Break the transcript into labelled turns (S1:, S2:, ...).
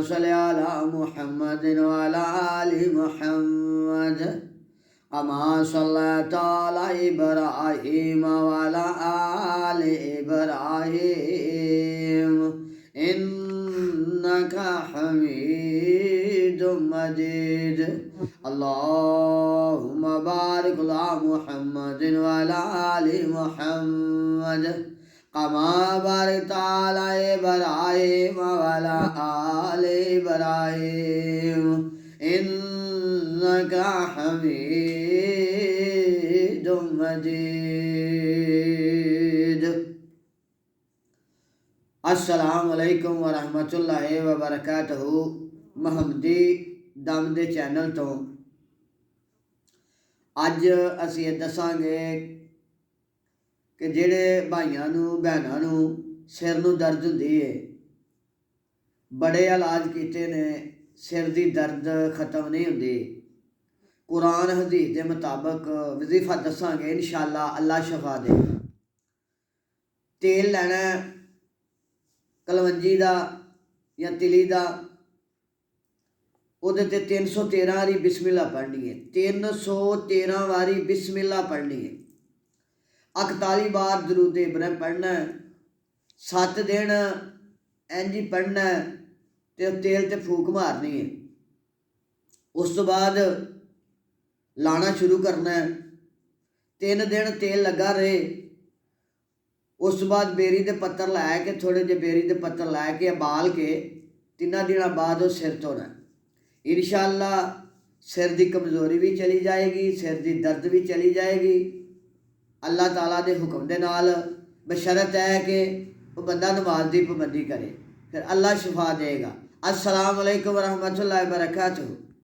S1: सल्लि अला मुहम्मद व अला आलि मुहम्मद कमा सल्लैता अला इब्राहीम व अला आलि इब्राहीम इन्नका हमीदुम मजीद। अल्लाहुम्मा बारिक अला मुहम्मद व अला आलि मुहम्मद कमा बारकता अला इब्राहीम व अला आलि इब्राहीम इन्नका हमीदुम मजीद। अस्सलामु अलैकुम व रहमतुल्लाहि व बरकातहू। महमदी दम दे चैनल तो अज असीं ये दसांगे कि ਜਿਹੜੇ भाइयों नूं भैनों नूं सिर नूं दर्द हुंदी है, बड़े इलाज कीते ने, सिर दी दर्द खत्म नहीं हुंदी। कुरान हदीस के मुताबक वजीफा दसांगे, इंशाअल्लाह अल्लाह शफा दे। तेल लैना कलवंजी का या तिली का, ਉਹਦੇ ਤੇ 313 ਵਾਰੀ बिस्मिल्लाह पढ़नी है। 313 वारी बिस्मिल्लाह पढ़नी है। 41 बार दरूद इब्राहिम पढ़ना है। 7 दिन इंज ही पढ़ना है तो तेल ते फूक मारनी है। उस तो बाद लाना शुरू करना है। 3 दिन तेल लगा रहे। उस तो बाद बेरी के पत्तर लैके, थोड़े जे बेरी के पत्तर लैके उबाल के 3 दिन बाद वो सिर धोना है। इंशाअल्लाह सिर की कमज़ोरी भी चली जाएगी, सिर की दर्द भी चली जाएगी अल्लाह ताला के हुक्म के नाल, बशरत है कि वो बंदा नमाज की पाबंदी करे, फिर अल्लाह शिफा देगा। अस्सलाम वालेकुम व रहमतुल्लाहि व बरकातहू।